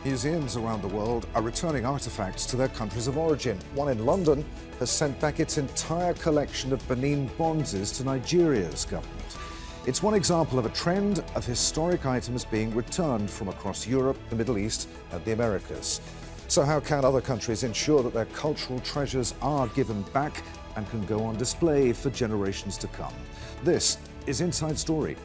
Museums around the world are returning artefacts to their countries of origin. One in London has sent back its entire collection of Benin Bronzes to Nigeria's government. It's one example of a trend of historic items being returned from across Europe, the Middle East and the Americas. So how can other countries ensure that their cultural treasures are given back and can go on display for generations to come? This is Inside Story.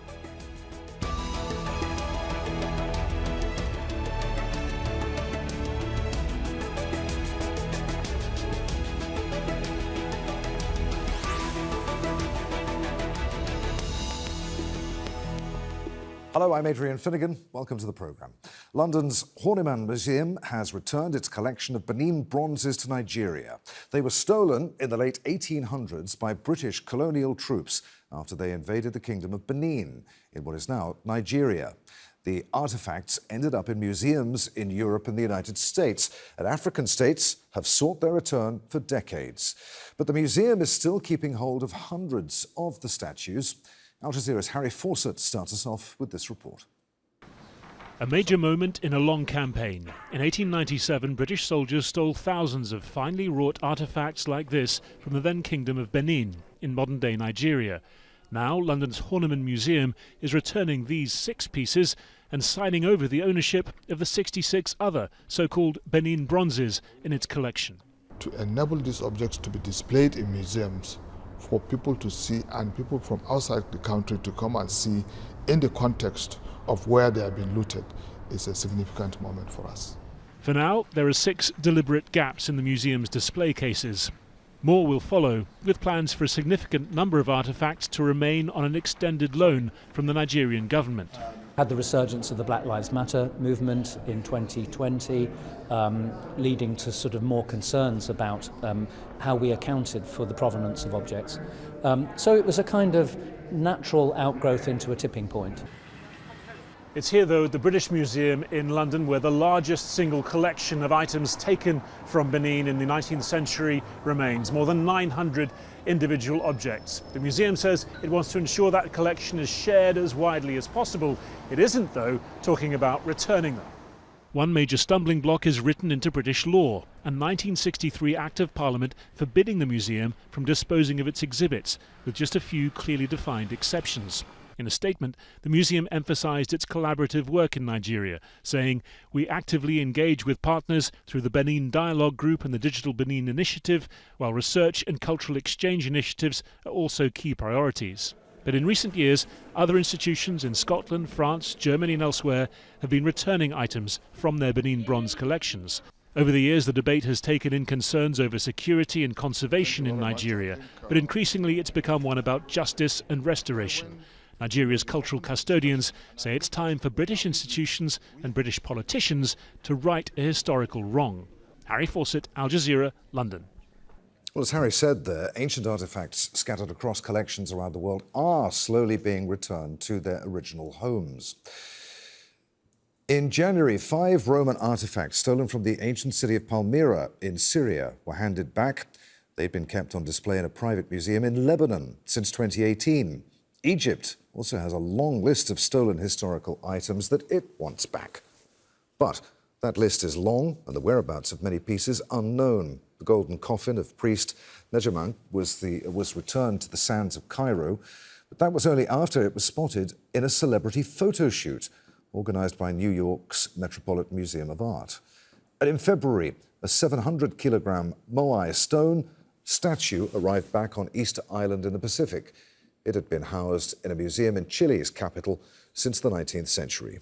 Hello, I'm Adrian Finighan. Welcome to the programme. London's Horniman Museum has returned its collection of Benin Bronzes to Nigeria. They were stolen in the late 1800s by British colonial troops after they invaded the Kingdom of Benin in what is now Nigeria. The artefacts ended up in museums in Europe and the United States, and African states have sought their return for decades. But the museum is still keeping hold of hundreds of the statues. Al Jazeera's Harry Fawcett starts us off with this report. A major moment in a long campaign. In 1897, British soldiers stole thousands of finely wrought artefacts like this from the then Kingdom of Benin in modern-day Nigeria. Now, London's Horniman Museum is returning these 6 pieces and signing over the ownership of the 66 other so-called Benin Bronzes in its collection. To enable these objects to be displayed in museums, for people to see and people from outside the country to come and see in the context of where they have been looted is a significant moment for us. For now, there are 6 deliberate gaps in the museum's display cases. More will follow, with plans for a significant number of artefacts to remain on an extended loan from the Nigerian government. Had the resurgence of the Black Lives Matter movement in 2020, leading to sort of more concerns about how we accounted for the provenance of objects. So it was a kind of natural outgrowth into a tipping point. It's here, though, at the British Museum in London, where the largest single collection of items taken from Benin in the 19th century remains, more than 900 individual objects. The museum says it wants to ensure that collection is shared as widely as possible. It isn't, though, talking about returning them. One major stumbling block is written into British law, a 1963 Act of Parliament forbidding the museum from disposing of its exhibits, with just a few clearly defined exceptions. In a statement, the museum emphasised its collaborative work in Nigeria, saying, "We actively engage with partners through the Benin Dialogue Group and the Digital Benin Initiative, while research and cultural exchange initiatives are also key priorities." But in recent years, other institutions in Scotland, France, Germany and elsewhere have been returning items from their Benin bronze collections. Over the years, the debate has taken in concerns over security and conservation in Nigeria, but increasingly it's become one about justice and restoration. Nigeria's cultural custodians say it's time for British institutions and British politicians to right a historical wrong. Harry Fawcett, Al Jazeera, London. Well, as Harry said there, ancient artefacts scattered across collections around the world are slowly being returned to their original homes. In January, 5 Roman artefacts stolen from the ancient city of Palmyra in Syria were handed back. They've been kept on display in a private museum in Lebanon since 2018. Egypt also has a long list of stolen historical items that it wants back. But that list is long and the whereabouts of many pieces unknown. The golden coffin of priest Nejaman was returned to the sands of Cairo, but that was only after it was spotted in a celebrity photo shoot organised by New York's Metropolitan Museum of Art. And in February, a 700-kilogram Moai stone statue arrived back on Easter Island in the Pacific. It had been housed in a museum in Chile's capital since the 19th century.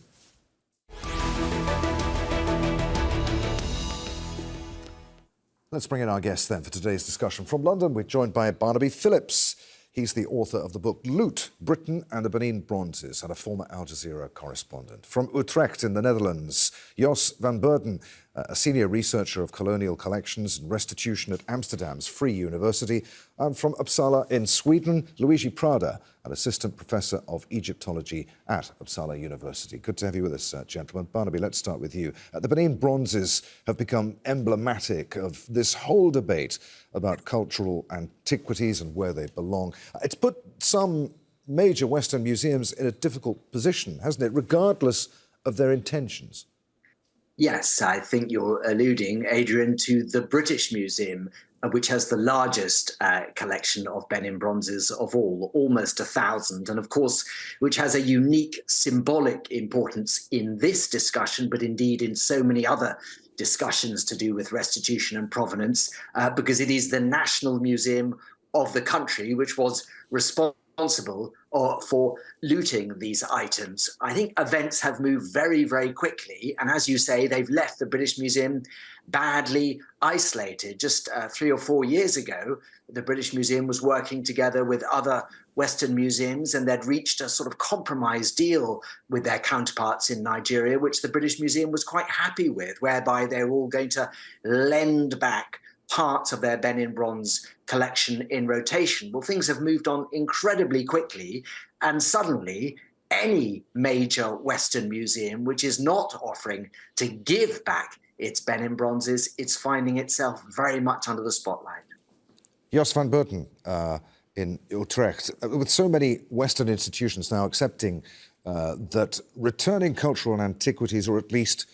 Let's bring in our guest then for today's discussion. From London, we're joined by Barnaby Phillips. He's the author of the book Loot, Britain and the Benin Bronzes, and a former Al Jazeera correspondent. From Utrecht in the Netherlands, Jos van Beurden, a senior researcher of colonial collections and restitution at Amsterdam's Free University. And from Uppsala in Sweden, Luigi Prada, an assistant professor of Egyptology at Uppsala University. Good to have you with us, gentlemen. Barnaby, let's start with you. The Benin Bronzes have become emblematic of this whole debate about cultural antiquities and where they belong. It's put some major Western museums in a difficult position, hasn't it, regardless of their intentions? Yes, I think you're alluding, Adrian, to the British Museum, which has the largest collection of Benin bronzes of all, almost 1,000, and of course, which has a unique symbolic importance in this discussion, but indeed in so many other discussions to do with restitution and provenance, because it is the national museum of the country which was responsible for looting these items. I think events have moved very, very quickly. And as you say, they've left the British Museum badly isolated. Just 3 or 4 years ago, the British Museum was working together with other Western museums, and they'd reached a sort of compromise deal with their counterparts in Nigeria, which the British Museum was quite happy with, whereby they're all going to lend back parts of their Benin bronze collection in rotation. Well, things have moved on incredibly quickly, and suddenly any major Western museum which is not offering to give back its Benin bronzes, it's finding itself very much under the spotlight. Jos van Beurden in Utrecht, with so many Western institutions now accepting that returning cultural antiquities, or at least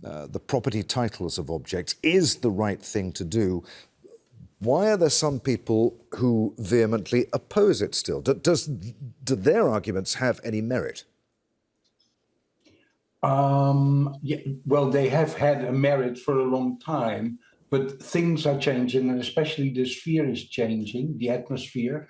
the property titles of objects, is the right thing to do, why are there some people who vehemently oppose it still? Do their arguments have any merit? Yeah, well, they have had a merit for a long time, but things are changing, and especially the sphere is changing, the atmosphere.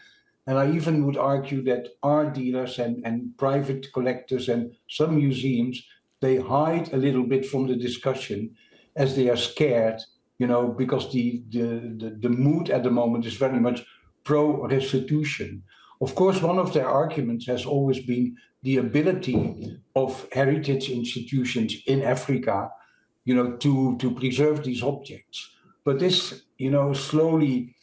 And I even would argue that art dealers and private collectors and some museums, they hide a little bit from the discussion as they are scared, you know, because the mood at the moment is very much pro-restitution. Of course, one of their arguments has always been the ability of heritage institutions in Africa, you know, to preserve these objects. But this, you know, slowly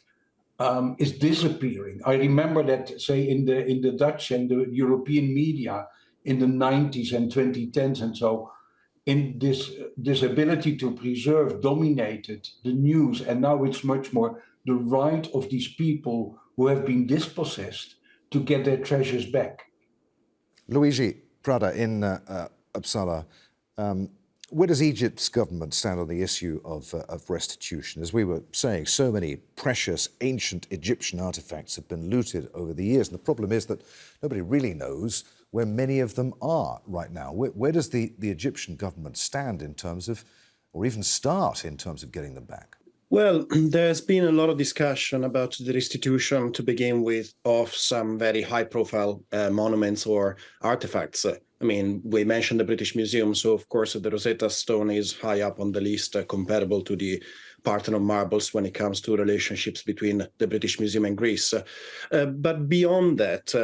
is disappearing. I remember that, say, in the Dutch and the European media in the 90s and 2010s and so, in this ability to preserve dominated the news, and now it's much more the right of these people who have been dispossessed to get their treasures back. Luigi, Prada in Uppsala, where does Egypt's government stand on the issue of restitution? As we were saying, so many precious ancient Egyptian artifacts have been looted over the years, and the problem is that nobody really knows where many of them are right now. Where does the Egyptian government stand in terms of, or even start in terms of getting them back? Well, there's been a lot of discussion about the restitution, to begin with, of some very high-profile monuments or artifacts. I mean, we mentioned the British Museum, so of course the Rosetta Stone is high up on the list, comparable to the Parthenon marbles when it comes to relationships between the British Museum and Greece. But beyond that,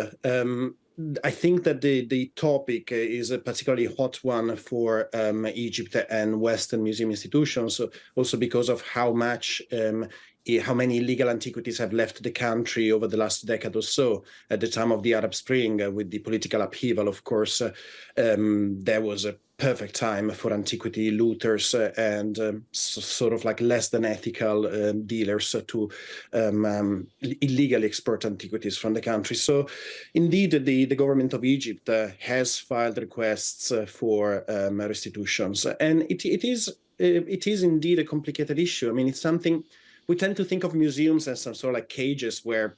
I think that the topic is a particularly hot one for Egypt and Western museum institutions, also because of how many illegal antiquities have left the country over the last decade or so. At the time of the Arab Spring, with the political upheaval, of course, there was a perfect time for antiquity looters and sort of like less than ethical dealers to illegally export antiquities from the country. So indeed, the government of Egypt has filed requests for restitutions. And it is indeed a complicated issue. I mean, it's something. We tend to think of museums as some sort of like cages where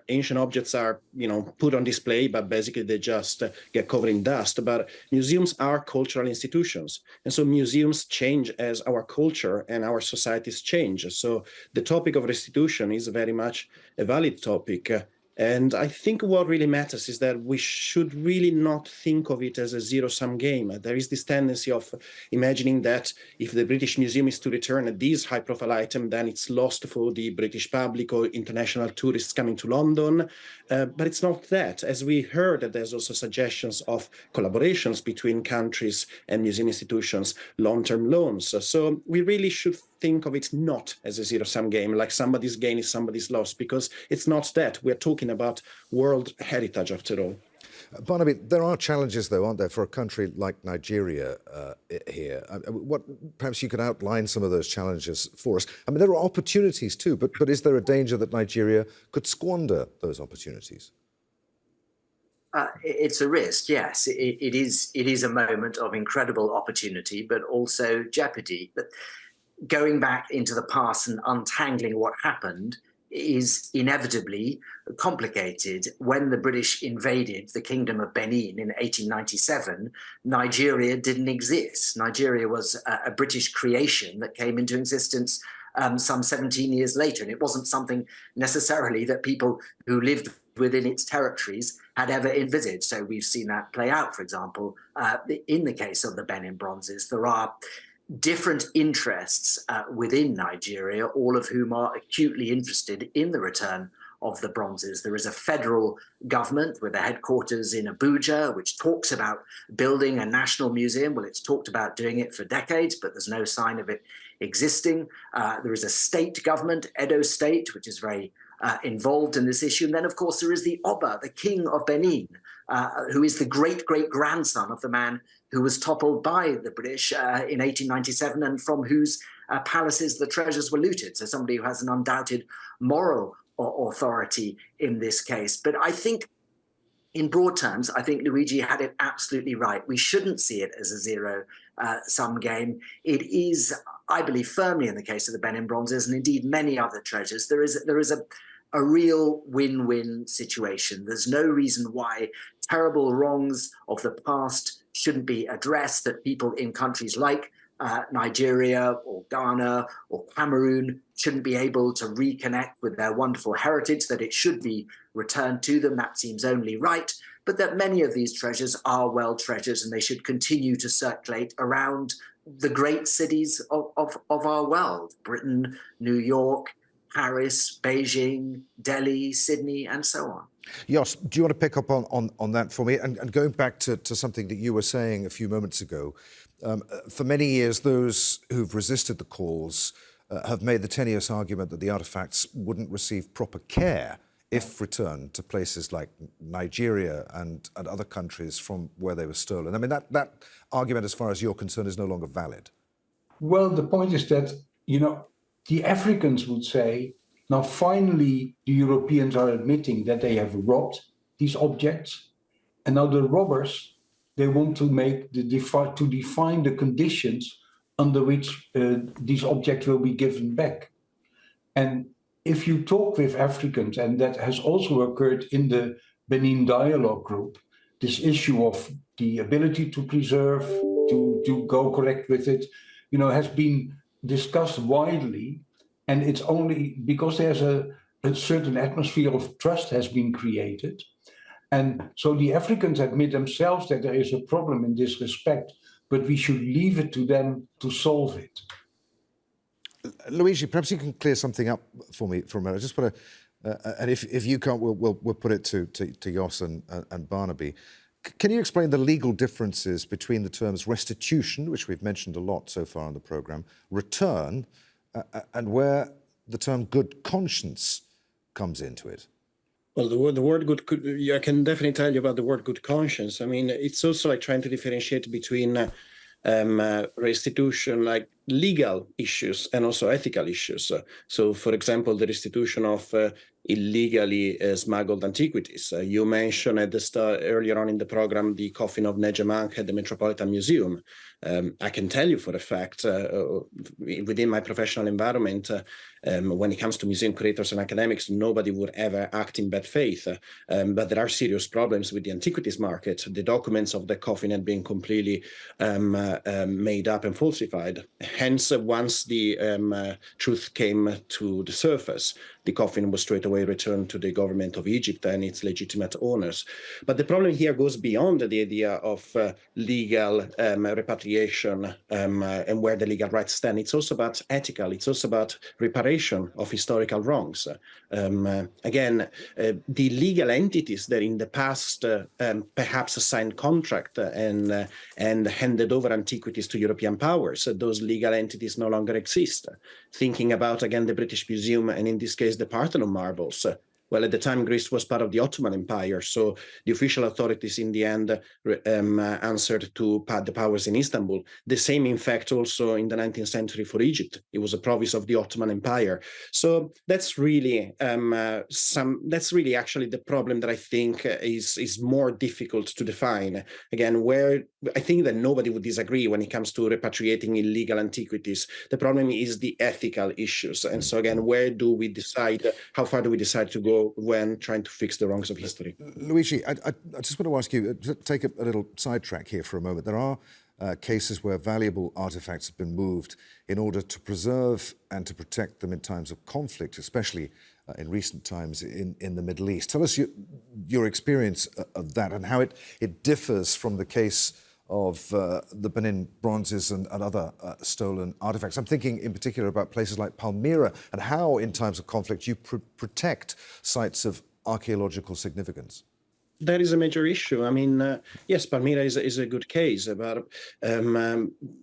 ancient objects are, you know, put on display, but basically they just get covered in dust. But museums are cultural institutions. And so museums change as our culture and our societies change. So the topic of restitution is very much a valid topic. And I think what really matters is that we should really not think of it as a zero-sum game. There is this tendency of imagining that if the British Museum is to return these high-profile items, then it's lost for the British public or international tourists coming to London. But it's not that. As we heard, that there's also suggestions of collaborations between countries and museum institutions, long-term loans. So we really should think of it not as a zero-sum game, like somebody's gain is somebody's loss, because it's not that. We're talking about world heritage after all. Barnaby, there are challenges, though, aren't there, for a country like Nigeria here? Perhaps you could outline some of those challenges for us. I mean, there are opportunities too, but is there a danger that Nigeria could squander those opportunities? It's a risk, yes. It is a moment of incredible opportunity, but also jeopardy. But going back into the past and untangling what happened is inevitably complicated. When the British invaded the Kingdom of Benin in 1897, Nigeria didn't exist. Nigeria was a British creation that came into existence some 17 years later, and it wasn't something necessarily that people who lived within its territories had ever envisaged. So we've seen that play out, for example, in the case of the Benin Bronzes. There are different interests within Nigeria, all of whom are acutely interested in the return of the bronzes. There is a federal government with a headquarters in Abuja, which talks about building a national museum. Well, it's talked about doing it for decades, but there's no sign of it existing. There is a state government, Edo State, which is very involved in this issue. And then, of course, there is the Oba, the King of Benin, who is the great-great-grandson of the man who was toppled by the British in 1897 and from whose palaces the treasures were looted. So somebody who has an undoubted moral authority in this case. But I think, in broad terms, I think Luigi had it absolutely right. We shouldn't see it as a zero-sum game. It is, I believe, firmly in the case of the Benin Bronzes and indeed many other treasures, there is a real win-win situation. There's no reason why terrible wrongs of the past shouldn't be addressed, that people in countries like Nigeria or Ghana or Cameroon shouldn't be able to reconnect with their wonderful heritage, that it should be returned to them. That seems only right, but that many of these treasures are well treasures and they should continue to circulate around the great cities of our world: Britain, New York, Paris, Beijing, Delhi, Sydney, and so on. Jos, do you want to pick up on that for me? And going back to something that you were saying a few moments ago, for many years, those who've resisted the calls have made the tenuous argument that the artefacts wouldn't receive proper care if returned to places like Nigeria and other countries from where they were stolen. I mean, that argument, as far as you're concerned, is no longer valid. Well, the point is that, the Africans would say, now finally the Europeans are admitting that they have robbed these objects, and now the robbers, they want to define the conditions under which these objects will be given back. And if you talk with Africans, and that has also occurred in the Benin Dialogue Group, this issue of the ability to preserve, to go correct with it, has been discussed widely. And it's only because there's a certain atmosphere of trust has been created. And so the Africans admit themselves that there is a problem in this respect, but we should leave it to them to solve it. Luigi, perhaps you can clear something up for me for a minute. I just want to, and if you can't, we'll put it to Jos and Barnaby. Can you explain the legal differences between the terms restitution, which we've mentioned a lot so far on the programme, return, and where the term good conscience comes into it? Well, the word good, I can definitely tell you about the word good conscience. I mean, it's also like trying to differentiate between restitution, like legal issues, and also ethical issues. So, for example, the restitution of illegally smuggled antiquities. You mentioned at the start, earlier on in the program, the coffin of Nejamank at the Metropolitan Museum. I can tell you for a fact, within my professional environment, when it comes to museum curators and academics, nobody would ever act in bad faith. But there are serious problems with the antiquities market. The documents of the coffin had been completely made up and falsified. Hence, once the truth came to the surface, the coffin was straight away returned to the government of Egypt and its legitimate owners. But the problem here goes beyond the idea of legal repatriation and where the legal rights stand. It's also about ethical. It's also about reparation of historical wrongs. Again, the legal entities that in the past perhaps signed contract and handed over antiquities to European powers, those legal entities no longer exist. Thinking about, again, the British Museum, and in this case, the Parthenon marbles, Well, at the time, Greece was part of the Ottoman Empire, so the official authorities in the end answered to the powers in Istanbul. The same, in fact, also in the 19th century for Egypt. It was a province of the Ottoman Empire. So that's really actually the problem that I think is more difficult to define. Again, where I think that nobody would disagree when it comes to repatriating illegal antiquities. The problem is the ethical issues. And so again, where do we decide, how far do we decide to go when trying to fix the wrongs of history? Luigi, I just want to ask you, take a little sidetrack here for a moment. There are cases where valuable artifacts have been moved in order to preserve and to protect them in times of conflict, especially in recent times in the Middle East. Tell us your experience of that and how it differs from the case of the Benin Bronzes and other stolen artifacts. I'm thinking in particular about places like Palmyra and how in times of conflict you protect sites of archaeological significance. That is a major issue. I mean, yes, Palmyra is a good case, but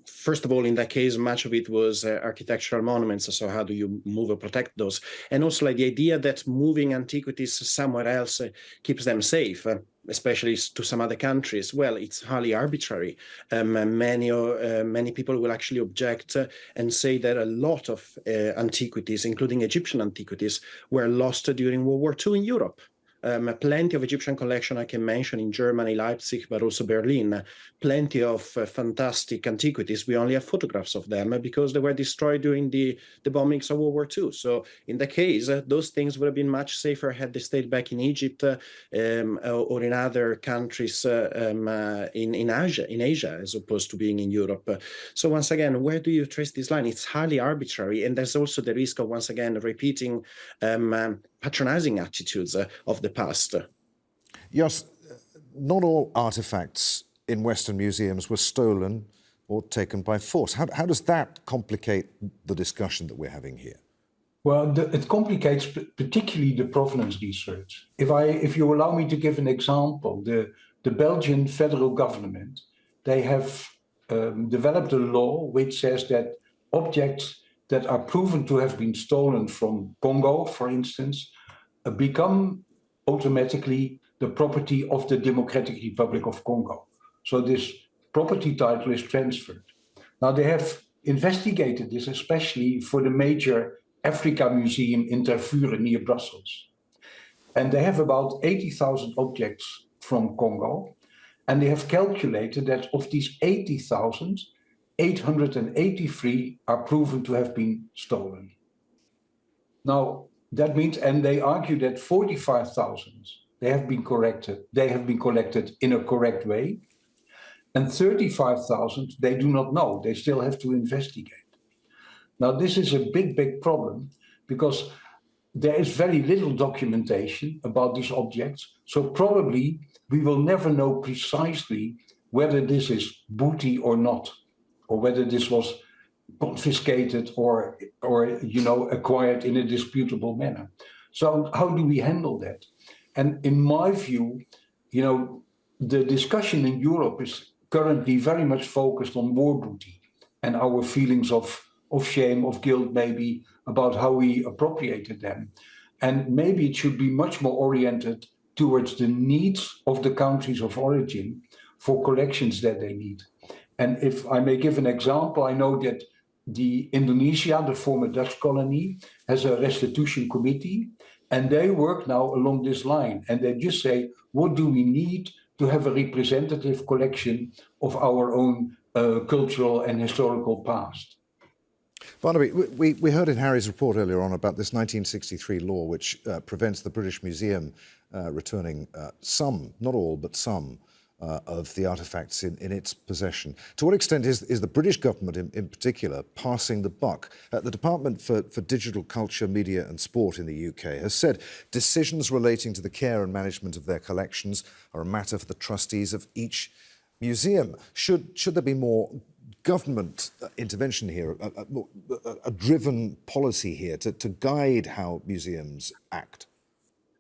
first of all, in that case, much of it was architectural monuments. So how do you move or protect those? And also like the idea that moving antiquities somewhere else keeps them safe, especially to some other countries. Well, it's highly arbitrary. Many people will actually object and say that a lot of antiquities, including Egyptian antiquities, were lost during World War II in Europe. Plenty of Egyptian collection I can mention in Germany, Leipzig, but also Berlin. Plenty of fantastic antiquities. We only have photographs of them because they were destroyed during the bombings of World War II. So in that case, those things would have been much safer had they stayed back in Egypt or in other countries in Asia, as opposed to being in Europe. So once again, where do you trace this line? It's highly arbitrary. And there's also the risk of, once again, repeating patronizing attitudes of the past. Yes, not all artifacts in Western museums were stolen or taken by force. How does that complicate the discussion that we're having here? Well, it complicates particularly the provenance research. If you allow me to give an example, the Belgian federal government, they have developed a law which says that objects that are proven to have been stolen from Congo, for instance, become automatically the property of the Democratic Republic of Congo. So this property title is transferred. Now they have investigated this, especially for the major Africa Museum in Tervuren near Brussels. And they have about 80,000 objects from Congo. And they have calculated that of these 80,000, 883 are proven to have been stolen. Now, that means, and they argue that 45,000, they have been collected in a correct way, and 35,000, they do not know, they still have to investigate. Now, this is a big problem, because there is very little documentation about these objects, so probably we will never know precisely whether this is booty or not, or whether this was confiscated or acquired in a disputable manner. So how do we handle that? And in my view, the discussion in Europe is currently very much focused on war booty and our feelings of shame, of guilt, maybe, about how we appropriated them. And maybe it should be much more oriented towards the needs of the countries of origin for collections that they need. And if I may give an example, I know that Indonesia, the former Dutch colony, has a restitution committee, and they work now along this line. And they just say, what do we need to have a representative collection of our own cultural and historical past? Barnaby, we heard in Harry's report earlier on about this 1963 law which prevents the British Museum returning some, not all, but some, of the artefacts in its possession. To what extent is the British government in particular passing the buck? The Department for Digital Culture, Media and Sport in the UK has said decisions relating to the care and management of their collections are a matter for the trustees of each museum. Should there be more government intervention here, a driven policy here to guide how museums act?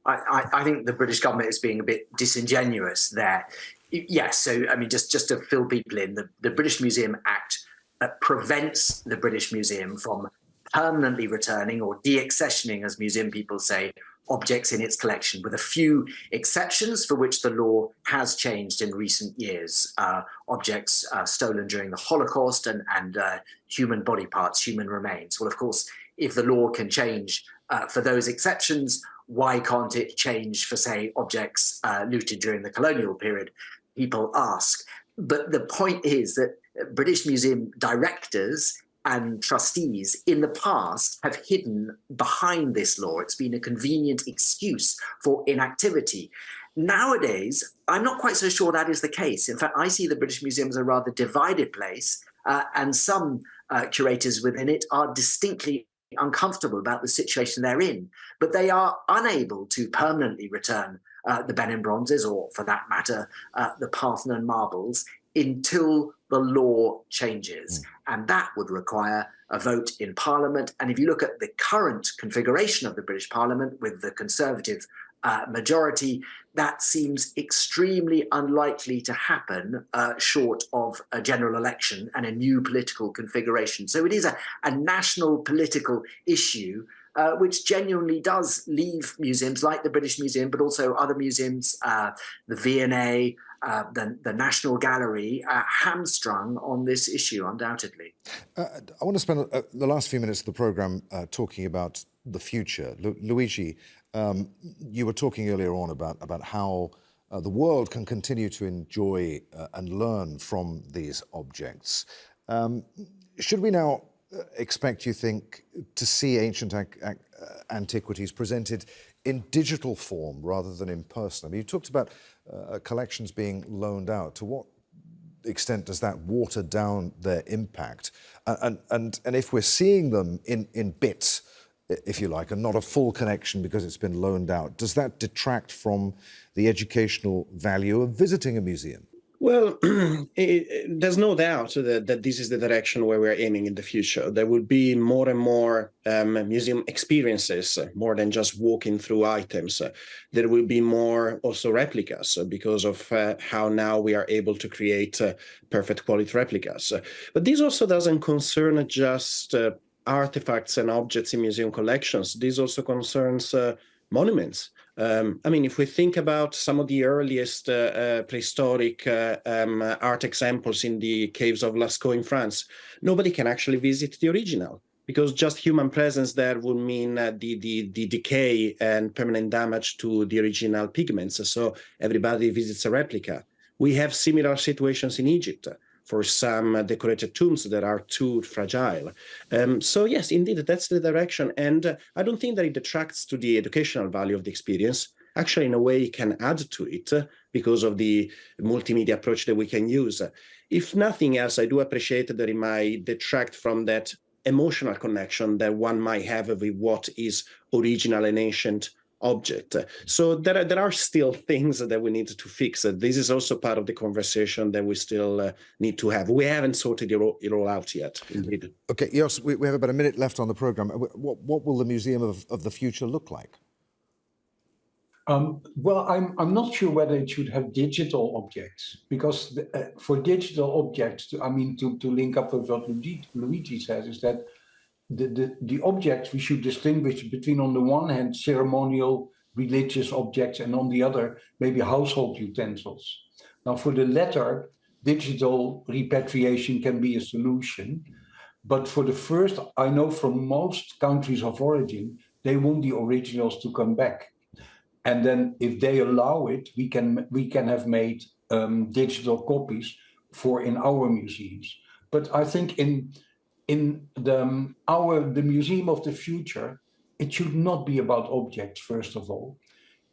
I think the British government is being a bit disingenuous there. Yes, so I mean, just to fill people in, the British Museum Act prevents the British Museum from permanently returning or deaccessioning, as museum people say, objects in its collection, with a few exceptions for which the law has changed in recent years. Objects stolen during the Holocaust and human body parts, human remains. Well, of course, if the law can change for those exceptions, why can't it change for, say, objects looted during the colonial period? People ask. But the point is that British Museum directors and trustees in the past have hidden behind this law. It's been a convenient excuse for inactivity. Nowadays, I'm not quite so sure that is the case. In fact, I see the British Museum as a rather divided place, and some curators within it are distinctly uncomfortable about the situation they're in, but they are unable to permanently return the Benin Bronzes, or for that matter, the Parthenon marbles, until the law changes. And that would require a vote in Parliament. And if you look at the current configuration of the British Parliament with the Conservative majority, that seems extremely unlikely to happen short of a general election and a new political configuration. So it is a national political issue which genuinely does leave museums like the British Museum, but also other museums, the V&A, the National Gallery, hamstrung on this issue, undoubtedly. I want to spend the last few minutes of the programme talking about the future. Luigi, you were talking earlier on about how the world can continue to enjoy and learn from these objects. Should we now expect, you think, to see ancient antiquities presented in digital form rather than in person? I mean, you talked about collections being loaned out. To what extent does that water down their impact? And if we're seeing them in bits, if you like, and not a full collection because it's been loaned out, does that detract from the educational value of visiting a museum? Well, there's no doubt that this is the direction where we're aiming in the future. There will be more and more museum experiences, more than just walking through items. There will be more also replicas because of how now we are able to create perfect quality replicas. But this also doesn't concern just artifacts and objects in museum collections. This also concerns monuments. I mean, if we think about some of the earliest prehistoric art examples in the caves of Lascaux in France, nobody can actually visit the original because just human presence there would mean the decay and permanent damage to the original pigments. So everybody visits a replica. We have similar situations in Egypt for some decorated tombs that are too fragile. So yes, indeed, that's the direction. And I don't think that it detracts to the educational value of the experience. Actually, in a way, it can add to it because of the multimedia approach that we can use. If nothing else, I do appreciate that it might detract from that emotional connection that one might have with what is original and ancient object. So there are still things that we need to fix. This is also part of the conversation that we still need to have. We haven't sorted it all out yet, indeed. Okay, Jos, we have about a minute left on the programme. What will the Museum of the Future look like? Well, I'm not sure whether it should have digital objects, because for digital objects, I mean, to link up with what Luigi says, is that the objects we should distinguish between, on the one hand, ceremonial religious objects, and on the other, maybe household utensils. Now, for the latter, digital repatriation can be a solution. But for the first, I know from most countries of origin, they want the originals to come back. And then if they allow it, we can have made digital copies in our museums. But I think in the Museum of the Future, it should not be about objects, first of all.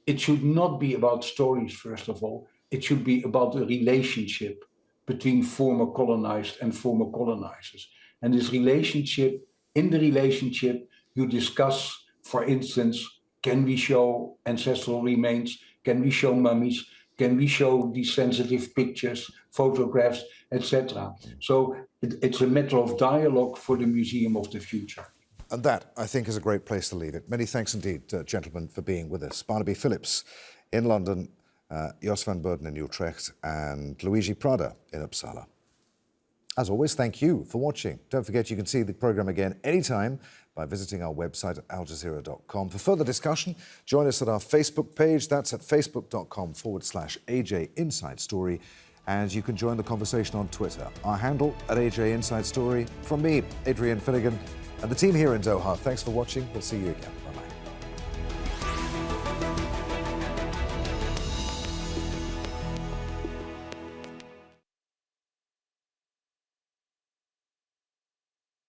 It should not be about stories, first of all. It should be about the relationship between former colonized and former colonizers. And this relationship, in the relationship, you discuss, for instance, can we show ancestral remains? Can we show mummies? Can we show these sensitive pictures, photographs, etc.? So it's a matter of dialogue for the Museum of the Future. And that, I think, is a great place to leave it. Many thanks indeed, gentlemen, for being with us. Barnaby Phillips in London, Jos van Beurden in Utrecht, and Luigi Prada in Uppsala. As always, thank you for watching. Don't forget you can see the programme again anytime by visiting our website at aljazeera.com. For further discussion, join us at our Facebook page. That's at facebook.com/AJ Inside Story. And you can join the conversation on Twitter. Our handle at AJ Inside Story. From me, Adrian Finighan, and the team here in Doha. Thanks for watching. We'll see you again.